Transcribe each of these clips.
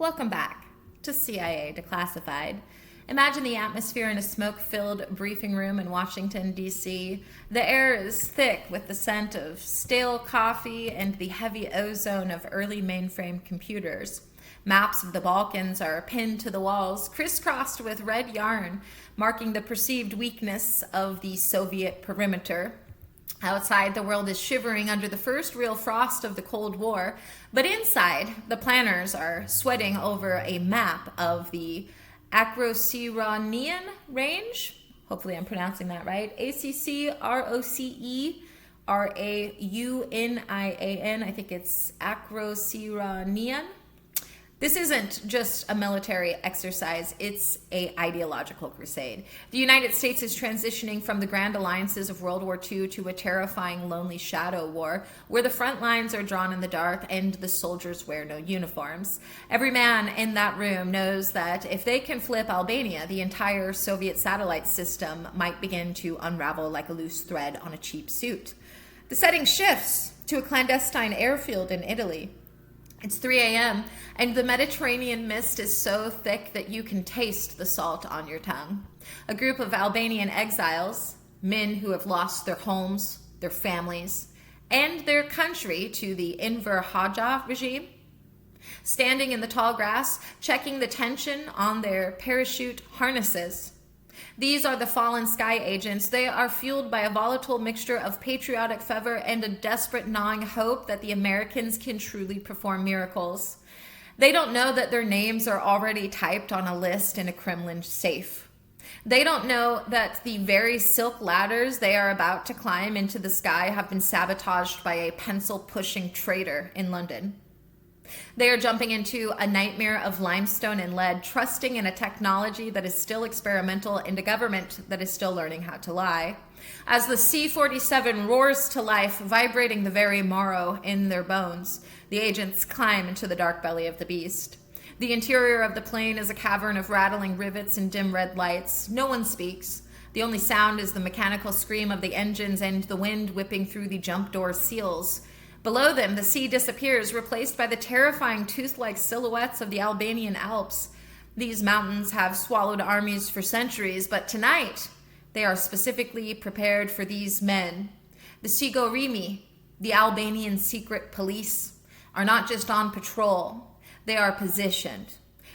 Welcome back to CIA Declassified. Imagine the atmosphere in a smoke-filled briefing room in Washington, D.C. The air is thick with the scent of stale coffee and the heavy ozone of early mainframe computers. Maps of the Balkans are pinned to the walls, crisscrossed with red yarn, marking the perceived weakness of the Soviet perimeter. Outside, the world is shivering under the first real frost of the Cold War, but inside, the planners are sweating over a map of the Accroceraunian range. Hopefully I'm pronouncing that right. Accroceraunian. I think it's Accroceraunian. This isn't just a military exercise, it's an ideological crusade. The United States is transitioning from the grand alliances of World War II to a terrifying, lonely shadow war, where the front lines are drawn in the dark and the soldiers wear no uniforms. Every man in that room knows that if they can flip Albania, the entire Soviet satellite system might begin to unravel like a loose thread on a cheap suit. The setting shifts to a clandestine airfield in Italy. It's 3 a.m., and the Mediterranean mist is so thick that you can taste the salt on your tongue. A group of Albanian exiles, men who have lost their homes, their families, and their country to the Enver Hoxha regime, standing in the tall grass, checking the tension on their parachute harnesses. These are the fallen sky agents. They are fueled by a volatile mixture of patriotic fervor and a desperate gnawing hope that the Americans can truly perform miracles. They don't know that their names are already typed on a list in a Kremlin safe. They don't know that the very silk ladders they are about to climb into the sky have been sabotaged by a pencil-pushing traitor in London. They are jumping into a nightmare of limestone and lead, trusting in a technology that is still experimental and a government that is still learning how to lie. As the C-47 roars to life, vibrating the very marrow in their bones, the agents climb into the dark belly of the beast. The interior of the plane is a cavern of rattling rivets and dim red lights. No one speaks. The only sound is the mechanical scream of the engines and the wind whipping through the jump door seals. Below them, the sea disappears, replaced by the terrifying tooth-like silhouettes of the Albanian Alps. These mountains have swallowed armies for centuries, but tonight they are specifically prepared for these men. The Sigurimi, the Albanian secret police, are not just on patrol, they are positioned.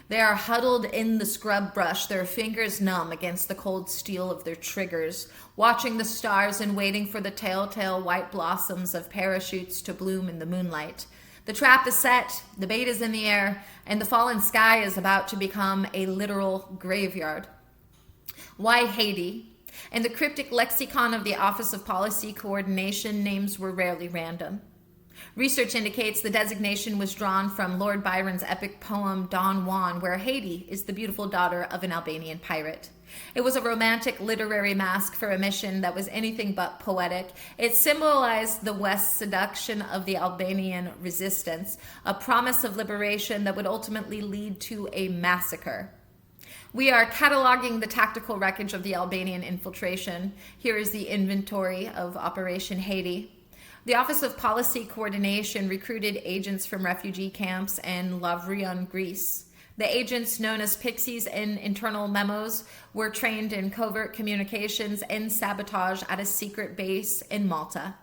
They are huddled in the scrub brush, their fingers numb against the cold steel of their triggers, watching the stars and waiting for the telltale white blossoms of parachutes to bloom in the moonlight. The trap is set, the bait is in the air, and the fallen sky is about to become a literal graveyard. Why HAIDEE? In the cryptic lexicon of the Office of Policy Coordination, names were rarely random. Research indicates the designation was drawn from Lord Byron's epic poem Don Juan, where HAIDEE is the beautiful daughter of an Albanian pirate. It was a romantic literary mask for a mission that was anything but poetic. It symbolized the West's seduction of the Albanian resistance, a promise of liberation that would ultimately lead to a massacre. We are cataloging the tactical wreckage of the Albanian infiltration. Here is the inventory of Operation HAIDEE. The Office of Policy Coordination recruited agents from refugee camps in Lavrion, Greece. The agents, known as Pixies in internal memos, were trained in covert communications and sabotage at a secret base in Malta.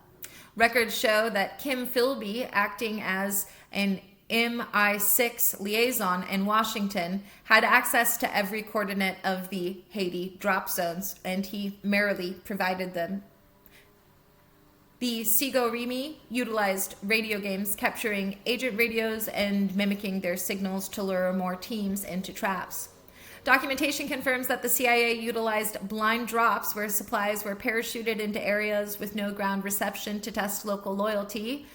Records show that Kim Philby, acting as an MI6 liaison in Washington, had access to every coordinate of the HAIDEE drop zones, and he merrily provided them. The Sigurimi utilized radio games, capturing agent radios and mimicking their signals to lure more teams into traps. Documentation confirms that the CIA utilized blind drops where supplies were parachuted into areas with no ground reception to test local loyalty.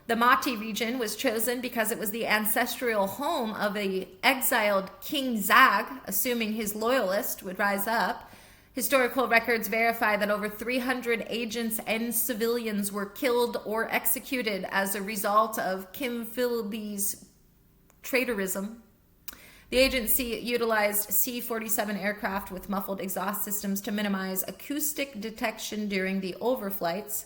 The Mati region was chosen because it was the ancestral home of an exiled King Zag, assuming his loyalists would rise up. Historical records verify that over 300 agents and civilians were killed or executed as a result of Kim Philby's traitorism. The agency utilized C-47 aircraft with muffled exhaust systems to minimize acoustic detection during the overflights.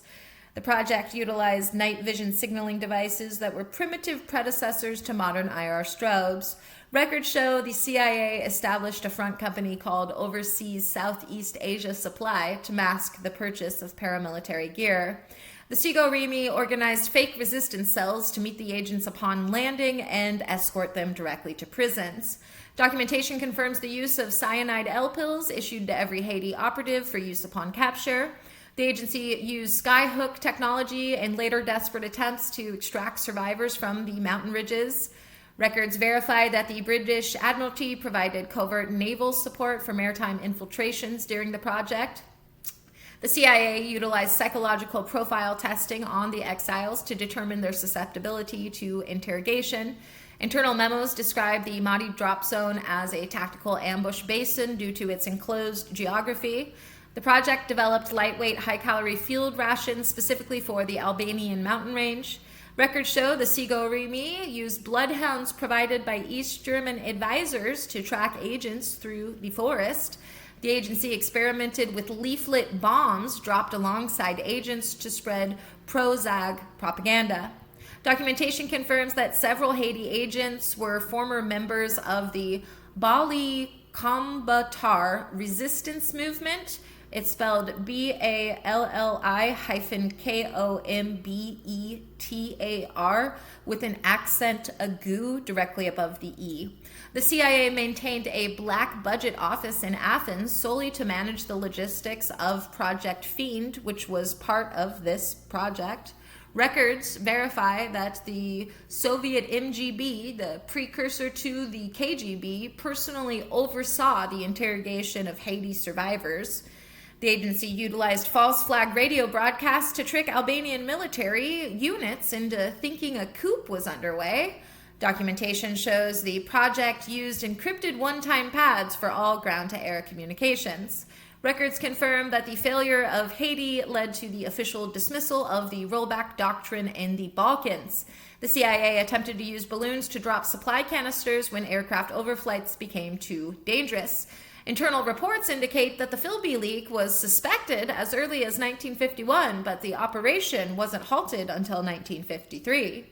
The project utilized night vision signaling devices that were primitive predecessors to modern IR strobes. Records show the CIA established a front company called Overseas Southeast Asia Supply to mask the purchase of paramilitary gear. The Sigurimi organized fake resistance cells to meet the agents upon landing and escort them directly to prisons. Documentation confirms the use of cyanide L pills issued to every HAIDEE operative for use upon capture. The agency used skyhook technology and later desperate attempts to extract survivors from the mountain ridges. Records verify that the British Admiralty provided covert naval support for maritime infiltrations during the project. The CIA utilized psychological profile testing on the exiles to determine their susceptibility to interrogation. Internal memos describe the Mahdi drop zone as a tactical ambush basin due to its enclosed geography. The project developed lightweight, high-calorie field rations specifically for the Albanian mountain range. Records show the Sigurimi used bloodhounds provided by East German advisors to track agents through the forest. The agency experimented with leaflet bombs dropped alongside agents to spread pro-ZAG propaganda. Documentation confirms that several HAIDEE agents were former members of the Bali Kombatar resistance movement. It's spelled BALLI-KOMBETAR with an accent agu directly above the E. The CIA maintained a black budget office in Athens solely to manage the logistics of Project Fiend, which was part of this project. Records verify that the Soviet MGB, the precursor to the KGB, personally oversaw the interrogation of HAIDEE survivors. The agency utilized false flag radio broadcasts to trick Albanian military units into thinking a coup was underway. Documentation shows the project used encrypted one-time pads for all ground-to-air communications. Records confirm that the failure of HAIDEE led to the official dismissal of the rollback doctrine in the Balkans. The CIA attempted to use balloons to drop supply canisters when aircraft overflights became too dangerous. Internal reports indicate that the Philby leak was suspected as early as 1951, but the operation wasn't halted until 1953.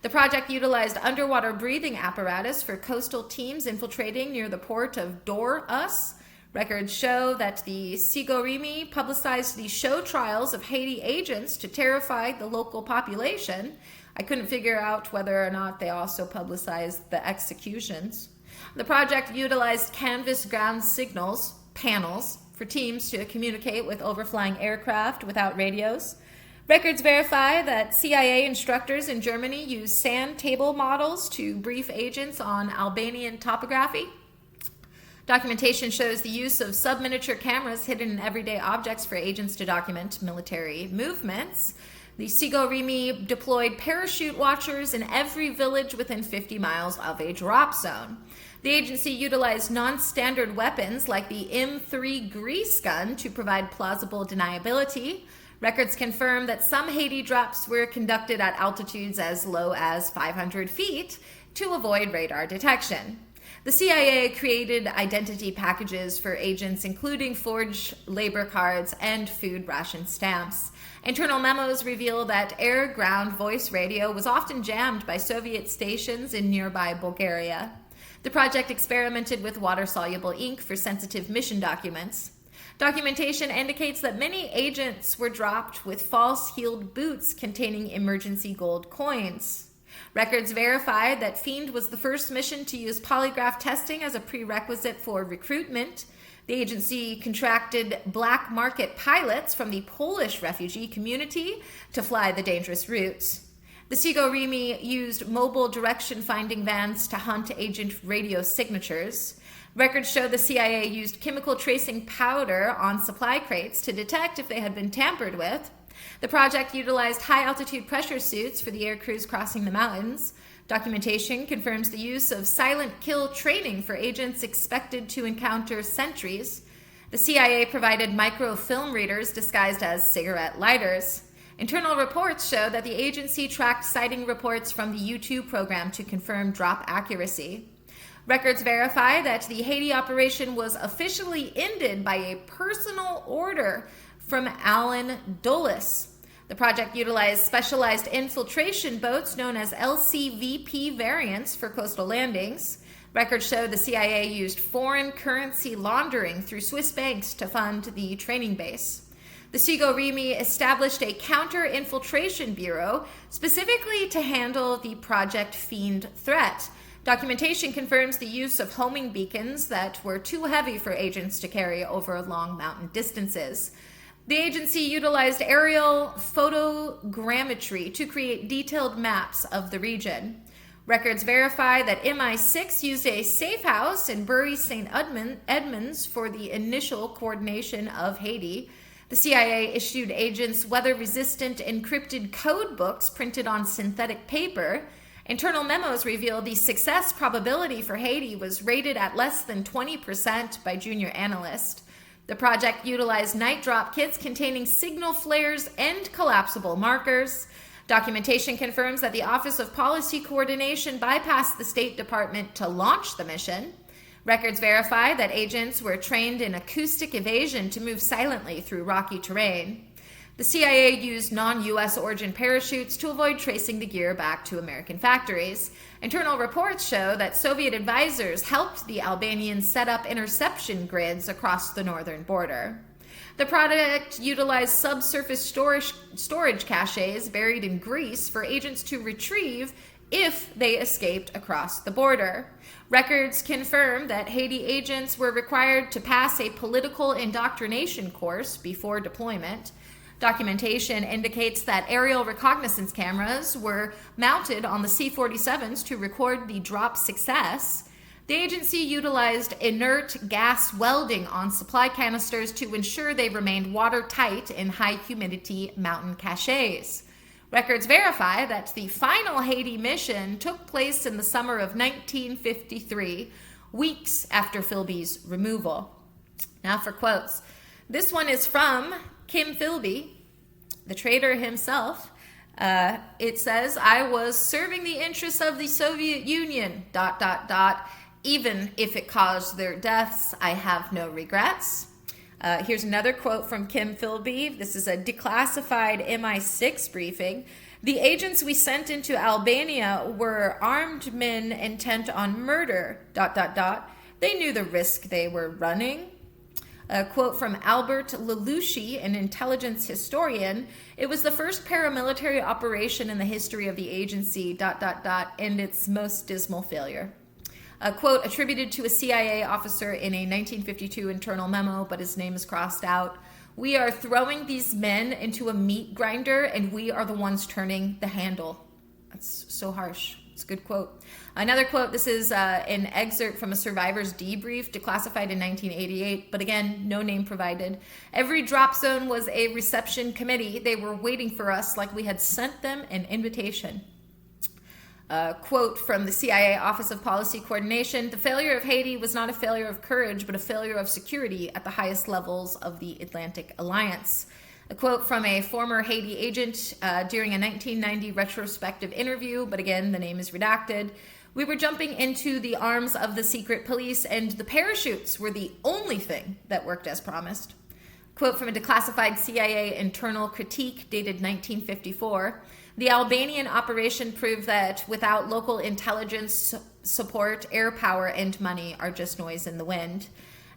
The project utilized underwater breathing apparatus for coastal teams infiltrating near the port of Dor-Us. Records show that the Sigurimi publicized the show trials of HAIDEE agents to terrify the local population. I couldn't figure out whether or not they also publicized the executions. The project utilized canvas ground signals, panels, for teams to communicate with overflying aircraft without radios. Records verify that CIA instructors in Germany used sand table models to brief agents on Albanian topography. Documentation shows the use of sub-miniature cameras hidden in everyday objects for agents to document military movements. The Sigurimi deployed parachute watchers in every village within 50 miles of a drop zone. The agency utilized non-standard weapons like the M3 grease gun to provide plausible deniability. Records confirm that some HAIDEE drops were conducted at altitudes as low as 500 feet to avoid radar detection. The CIA created identity packages for agents, including forged labor cards and food ration stamps. Internal memos reveal that air-ground voice radio was often jammed by Soviet stations in nearby Bulgaria. The project experimented with water-soluble ink for sensitive mission documents. Documentation indicates that many agents were dropped with false heeled boots containing emergency gold coins. Records verify that Fiend was the first mission to use polygraph testing as a prerequisite for recruitment. The agency contracted black market pilots from the Polish refugee community to fly the dangerous routes. The Sigurimi used mobile direction-finding vans to hunt agent radio signatures. Records show the CIA used chemical tracing powder on supply crates to detect if they had been tampered with. The project utilized high-altitude pressure suits for the air crews crossing the mountains. Documentation confirms the use of silent kill training for agents expected to encounter sentries. The CIA provided microfilm readers disguised as cigarette lighters. Internal reports show that the agency tracked sighting reports from the U-2 program to confirm drop accuracy. Records verify that the HAIDEE operation was officially ended by a personal order from Alan Dulles. The project utilized specialized infiltration boats known as LCVP variants for coastal landings. Records show the CIA used foreign currency laundering through Swiss banks to fund the training base. The Sigurimi established a counter-infiltration bureau specifically to handle the Project Fiend threat. Documentation confirms the use of homing beacons that were too heavy for agents to carry over long mountain distances. The agency utilized aerial photogrammetry to create detailed maps of the region. Records verify that MI6 used a safe house in Bury St. Edmunds for the initial coordination of HAIDEE. The CIA issued agents weather-resistant encrypted code books printed on synthetic paper. Internal memos reveal the success probability for HAIDEE was rated at less than 20% by junior analysts. The project utilized night drop kits containing signal flares and collapsible markers. Documentation confirms that the Office of Policy Coordination bypassed the State Department to launch the mission. Records verify that agents were trained in acoustic evasion to move silently through rocky terrain. The CIA used non-U.S. origin parachutes to avoid tracing the gear back to American factories. Internal reports show that Soviet advisors helped the Albanians set up interception grids across the northern border. The project utilized subsurface storage caches buried in Greece for agents to retrieve if they escaped across the border. Records confirm that HAIDEE agents were required to pass a political indoctrination course before deployment. Documentation indicates that aerial reconnaissance cameras were mounted on the C-47s to record the drop success. The agency utilized inert gas welding on supply canisters to ensure they remained watertight in high-humidity mountain caches. Records verify that the final HAIDEE mission took place in the summer of 1953, weeks after Philby's removal. Now for quotes. This one is from Kim Philby, the traitor himself. It says, "I was serving the interests of the Soviet Union, ... Even if it caused their deaths, I have no regrets." Here's another quote from Kim Philby. This is a declassified MI6 briefing. "The agents we sent into Albania were armed men intent on murder, ... They knew the risk they were running." A quote from Albert Lelouchi, an intelligence historian. "It was the first paramilitary operation in the history of the agency, ... and its most dismal failure." A quote attributed to a CIA officer in a 1952 internal memo, but his name is crossed out. "We are throwing these men into a meat grinder, and we are the ones turning the handle." That's so harsh. It's a good quote. Another quote, this is an excerpt from a survivor's debrief, declassified in 1988, but again, no name provided. "Every drop zone was a reception committee. They were waiting for us like we had sent them an invitation." Quote from the CIA Office of Policy Coordination, "The failure of HAIDEE was not a failure of courage, but a failure of security at the highest levels of the Atlantic Alliance." A quote from a former HAIDEE agent during a 1990 retrospective interview, but again, the name is redacted. "We were jumping into the arms of the secret police, and the parachutes were the only thing that worked as promised." Quote from a declassified CIA internal critique dated 1954. "The Albanian operation proved that without local intelligence support, air power and money are just noise in the wind."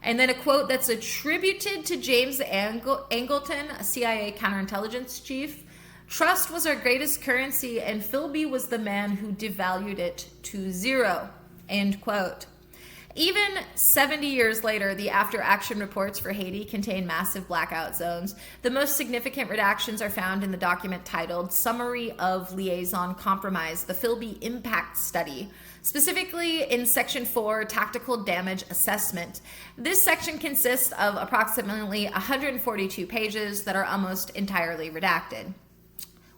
And then a quote that's attributed to James Angleton, a CIA counterintelligence chief. "Trust was our greatest currency, and Philby was the man who devalued it to zero." End quote. Even 70 years later, the after-action reports for HAIDEE contain massive blackout zones. The most significant redactions are found in the document titled Summary of Liaison Compromise, the Philby Impact Study, specifically in Section 4, Tactical Damage Assessment. This section consists of approximately 142 pages that are almost entirely redacted.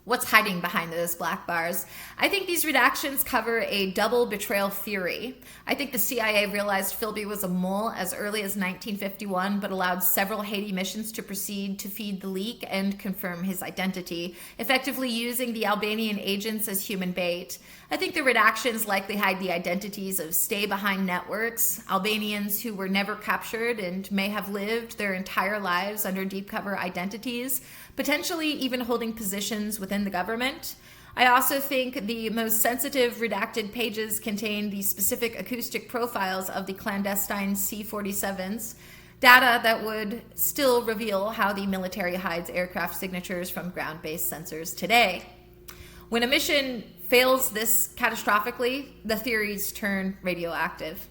What's hiding behind those black bars? I think these redactions cover a double betrayal theory. I think the CIA realized Philby was a mole as early as 1951, but allowed several HAIDEE missions to proceed to feed the leak and confirm his identity, effectively using the Albanian agents as human bait. I think the redactions likely hide the identities of stay-behind networks, Albanians who were never captured and may have lived their entire lives under deep cover identities, potentially even holding positions within the government. I also think the most sensitive redacted pages contain the specific acoustic profiles of the clandestine C-47s, data that would still reveal how the military hides aircraft signatures from ground-based sensors today. When a mission fails this catastrophically, the theories turn radioactive.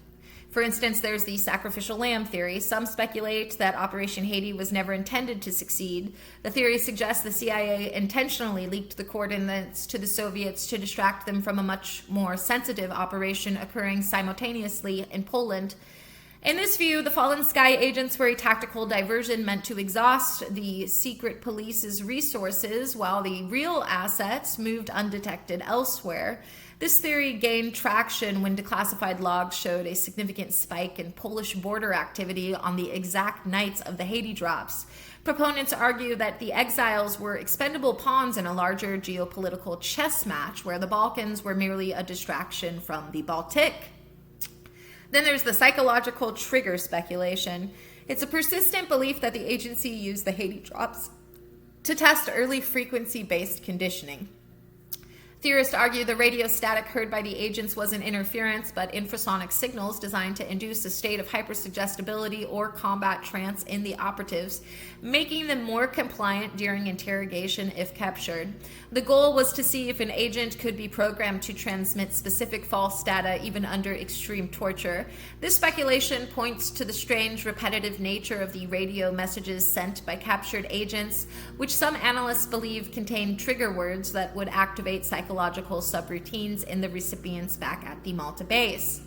For instance, there's the sacrificial lamb theory. Some speculate that Operation HAIDEE was never intended to succeed. The theory suggests the CIA intentionally leaked the coordinates to the Soviets to distract them from a much more sensitive operation occurring simultaneously in Poland. In this view, the fallen sky agents were a tactical diversion meant to exhaust the secret police's resources while the real assets moved undetected elsewhere. This theory gained traction when declassified logs showed a significant spike in Polish border activity on the exact nights of the HAIDEE drops. Proponents argue that the exiles were expendable pawns in a larger geopolitical chess match where the Balkans were merely a distraction from the Baltic. Then there's the psychological trigger speculation. It's a persistent belief that the agency used the HAIDEE drops to test early frequency-based conditioning. Theorists argue the radio static heard by the agents wasn't interference, but infrasonic signals designed to induce a state of hypersuggestibility or combat trance in the operatives, making them more compliant during interrogation if captured. The goal was to see if an agent could be programmed to transmit specific false data even under extreme torture. This speculation points to the strange, repetitive nature of the radio messages sent by captured agents, which some analysts believe contain trigger words that would activate psychological subroutines in the recipients back at the Malta base.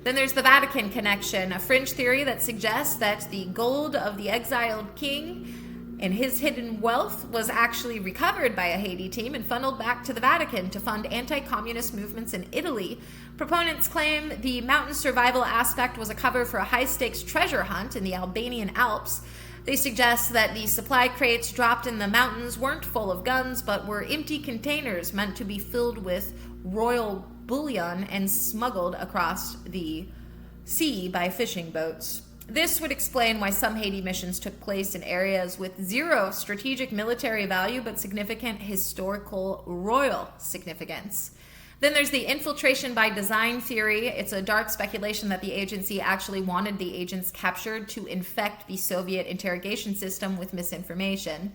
Then there's the Vatican connection, a fringe theory that suggests that the gold of the exiled king and his hidden wealth was actually recovered by a HAIDEE team and funneled back to the Vatican to fund anti-communist movements in Italy. Proponents claim the mountain survival aspect was a cover for a high-stakes treasure hunt in the Albanian Alps. They suggest that the supply crates dropped in the mountains weren't full of guns, but were empty containers meant to be filled with royal bullion and smuggled across the sea by fishing boats. This would explain why some HAIDEE missions took place in areas with zero strategic military value but significant historical royal significance. Then there's the infiltration by design theory. It's a dark speculation that the agency actually wanted the agents captured to infect the Soviet interrogation system with misinformation.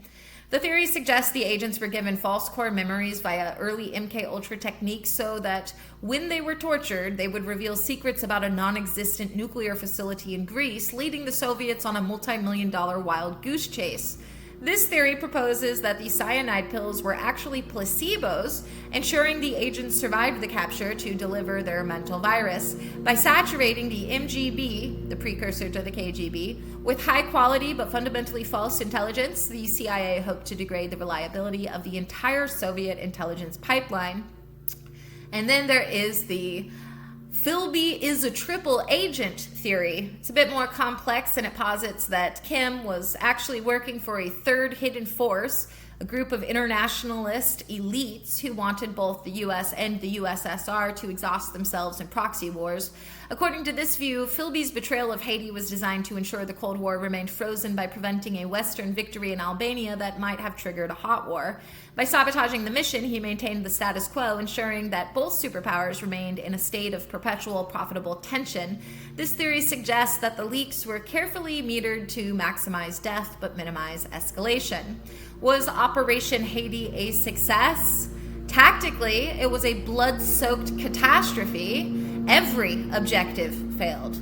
The theory suggests the agents were given false core memories via early MK-Ultra techniques so that when they were tortured, they would reveal secrets about a non-existent nuclear facility in Greece, leading the Soviets on a multi-million-dollar wild goose chase. This theory proposes that the cyanide pills were actually placebos, ensuring the agents survived the capture to deliver their mental virus. By saturating the MGB, the precursor to the KGB, with high quality but fundamentally false intelligence, the CIA hoped to degrade the reliability of the entire Soviet intelligence pipeline. And then there is the Philby is a triple agent theory. It's a bit more complex, and it posits that Kim was actually working for a third hidden force, a group of internationalist elites who wanted both the US and the USSR to exhaust themselves in proxy wars. According to this view, Philby's betrayal of HAIDEE was designed to ensure the Cold War remained frozen by preventing a Western victory in Albania that might have triggered a hot war. By sabotaging the mission, he maintained the status quo, ensuring that both superpowers remained in a state of perpetual profitable tension. This theory suggests that the leaks were carefully metered to maximize death but minimize escalation. Was Operation HAIDEE a success? Tactically, it was a blood-soaked catastrophe. Every objective failed.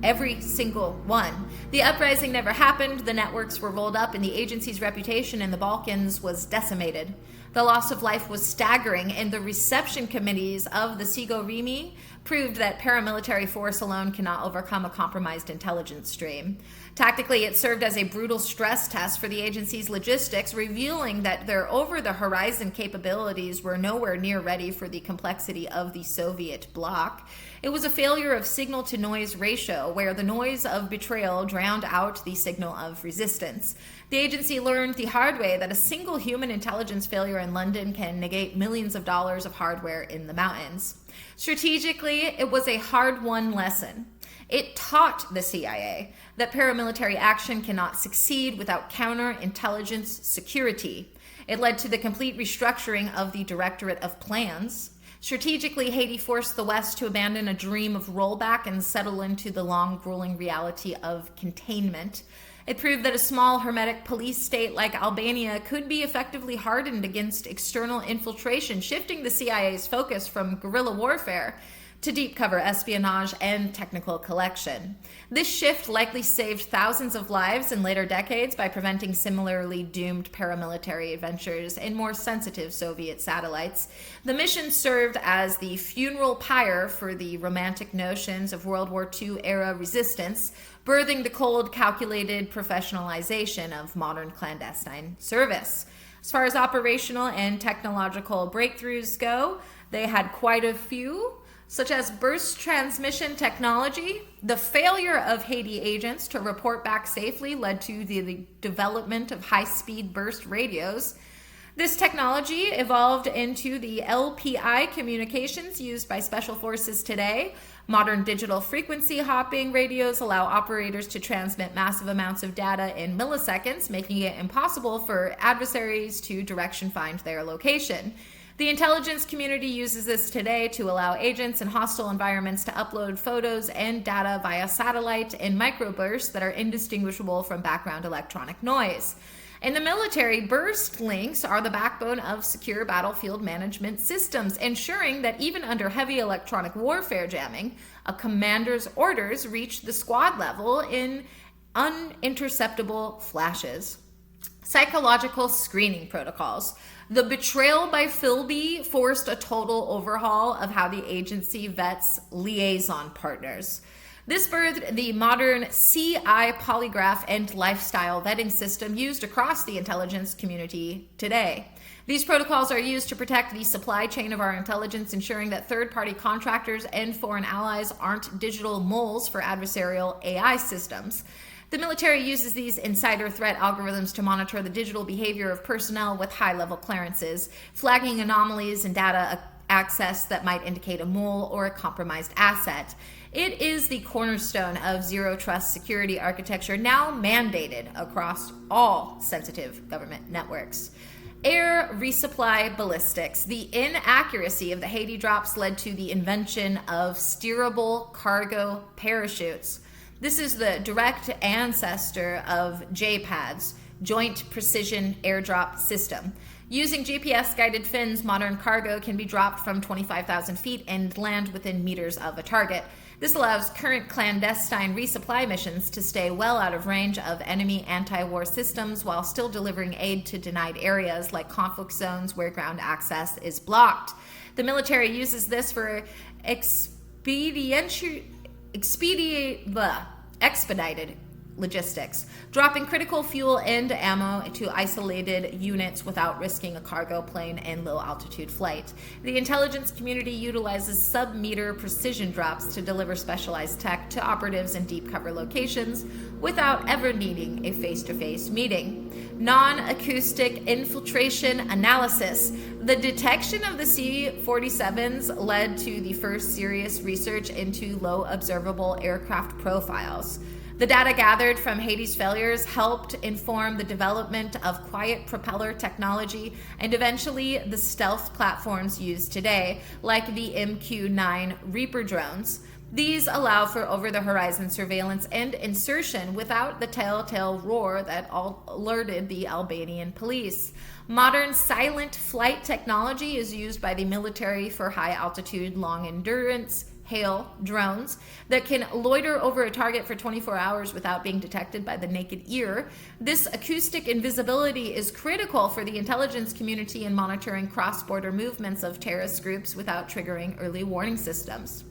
Every single one. The uprising never happened, the networks were rolled up, and the agency's reputation in the Balkans was decimated. The loss of life was staggering, and the reception committees of the Sigurimi proved that paramilitary force alone cannot overcome a compromised intelligence stream. Tactically, it served as a brutal stress test for the agency's logistics, revealing that their over-the-horizon capabilities were nowhere near ready for the complexity of the Soviet bloc. It was a failure of signal-to-noise ratio, where the noise of betrayal drowned out the signal of resistance. The agency learned the hard way that a single human intelligence failure in London can negate millions of dollars of hardware in the mountains. Strategically, it was a hard-won lesson. It taught the CIA that paramilitary action cannot succeed without counterintelligence security. It led to the complete restructuring of the Directorate of Plans. Strategically, Haiti forced the West to abandon a dream of rollback and settle into the long, grueling reality of containment. It proved that a small, hermetic police state like Albania could be effectively hardened against external infiltration, shifting the CIA's focus from guerrilla warfare to deep cover espionage and technical collection. This shift likely saved thousands of lives in later decades by preventing similarly doomed paramilitary adventures in more sensitive Soviet satellites. The mission served as the funeral pyre for the romantic notions of World War II-era resistance, birthing the cold, calculated professionalization of modern clandestine service. As far as operational and technological breakthroughs go, they had quite a few, such as burst transmission technology. The failure of Haiti agents to report back safely led to the development of high-speed burst radios. This technology evolved into the LPI communications used by special forces today. Modern digital frequency hopping radios allow operators to transmit massive amounts of data in milliseconds, making it impossible for adversaries to direction find their location. The intelligence community uses this today to allow agents in hostile environments to upload photos and data via satellite in microbursts that are indistinguishable from background electronic noise. In the military, burst links are the backbone of secure battlefield management systems, ensuring that even under heavy electronic warfare jamming, a commander's orders reach the squad level in uninterceptable flashes. Psychological screening protocols. The betrayal by Philby forced a total overhaul of how the agency vets liaison partners. This birthed the modern CI polygraph and lifestyle vetting system used across the intelligence community today. These protocols are used to protect the supply chain of our intelligence, ensuring that third-party contractors and foreign allies aren't digital moles for adversarial AI systems. The military uses these insider threat algorithms to monitor the digital behavior of personnel with high-level clearances, flagging anomalies in data access that might indicate a mole or a compromised asset. It is the cornerstone of zero-trust security architecture, now mandated across all sensitive government networks. Air resupply ballistics. The inaccuracy of the Haiti drops led to the invention of steerable cargo parachutes. This is the direct ancestor of JPADS, Joint Precision Airdrop System. Using GPS-guided fins, modern cargo can be dropped from 25,000 feet and land within meters of a target. This allows current clandestine resupply missions to stay well out of range of enemy anti-war systems while still delivering aid to denied areas like conflict zones where ground access is blocked. The military uses this for expedited logistics, dropping critical fuel and ammo to isolated units without risking a cargo plane and low-altitude flight. The intelligence community utilizes sub-meter precision drops to deliver specialized tech to operatives in deep cover locations without ever needing a face-to-face meeting. Non-acoustic infiltration analysis. The detection of the C-47s led to the first serious research into low observable aircraft profiles. The data gathered from Haiti's failures helped inform the development of quiet propeller technology and eventually the stealth platforms used today, like the MQ-9 Reaper drones. These allow for over-the-horizon surveillance and insertion without the telltale roar that alerted the Albanian police. Modern silent flight technology is used by the military for high-altitude, long-endurance hail drones that can loiter over a target for 24 hours without being detected by the naked ear. This acoustic invisibility is critical for the intelligence community in monitoring cross-border movements of terrorist groups without triggering early warning systems.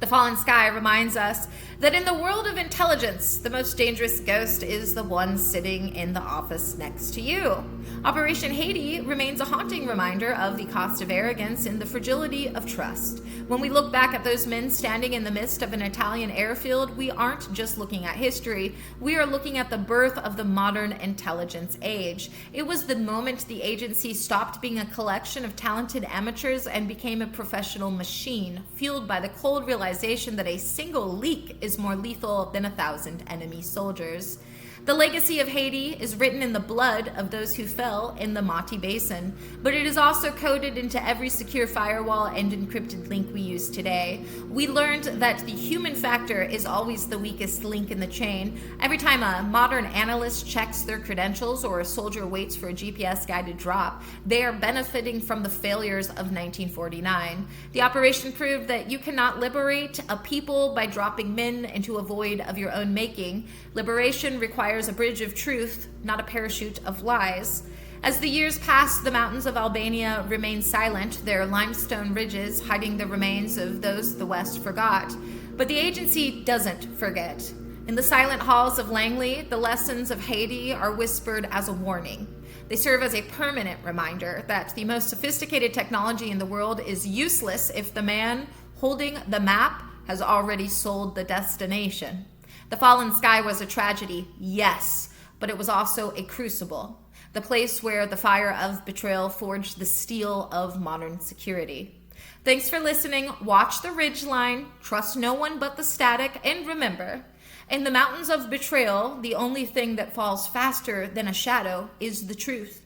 The fallen sky reminds us that in the world of intelligence, the most dangerous ghost is the one sitting in the office next to you. Operation HAIDEE remains a haunting reminder of the cost of arrogance and the fragility of trust. When we look back at those men standing in the midst of an Italian airfield, we aren't just looking at history, we are looking at the birth of the modern intelligence age. It was the moment the agency stopped being a collection of talented amateurs and became a professional machine, fueled by the cold realization that a single leak is more lethal than 1,000 enemy soldiers. The legacy of HAIDEE is written in the blood of those who fell in the Mati Basin, but it is also coded into every secure firewall and encrypted link we use today. We learned that the human factor is always the weakest link in the chain. Every time a modern analyst checks their credentials or a soldier waits for a GPS-guided drop, they are benefiting from the failures of 1949. The operation proved that you cannot liberate a people by dropping men into a void of your own making. Liberation requires a bridge of truth, not a parachute of lies. As the years pass, the mountains of Albania remain silent, their limestone ridges hiding the remains of those the West forgot. But the agency doesn't forget. In the silent halls of Langley, the lessons of HAIDEE are whispered as a warning. They serve as a permanent reminder that the most sophisticated technology in the world is useless if the man holding the map has already sold the destination. The fallen sky was a tragedy, yes, but it was also a crucible, the place where the fire of betrayal forged the steel of modern security. Thanks for listening. Watch the ridgeline, trust no one but the static, and remember, in the mountains of betrayal, the only thing that falls faster than a shadow is the truth.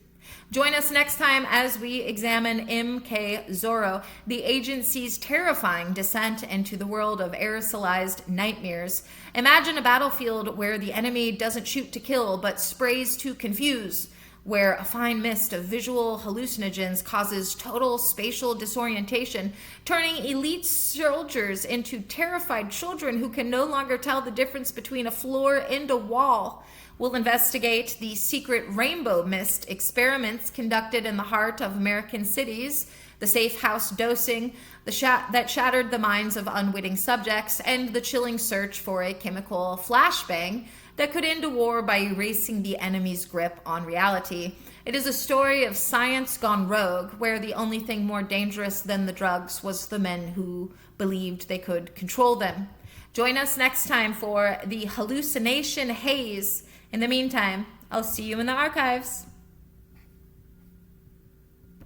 Join us next time as we examine MK Zorro, the agency's terrifying descent into the world of aerosolized nightmares. Imagine a battlefield where the enemy doesn't shoot to kill but sprays to confuse, where a fine mist of visual hallucinogens causes total spatial disorientation, turning elite soldiers into terrified children who can no longer tell the difference between a floor and a wall. We'll investigate the secret rainbow mist experiments conducted in the heart of American cities, the safe house dosing that shattered the minds of unwitting subjects, and the chilling search for a chemical flashbang that could end a war by erasing the enemy's grip on reality. It is a story of science gone rogue, where the only thing more dangerous than the drugs was the men who believed they could control them. Join us next time for the hallucination haze. In the meantime, I'll see you in the archives.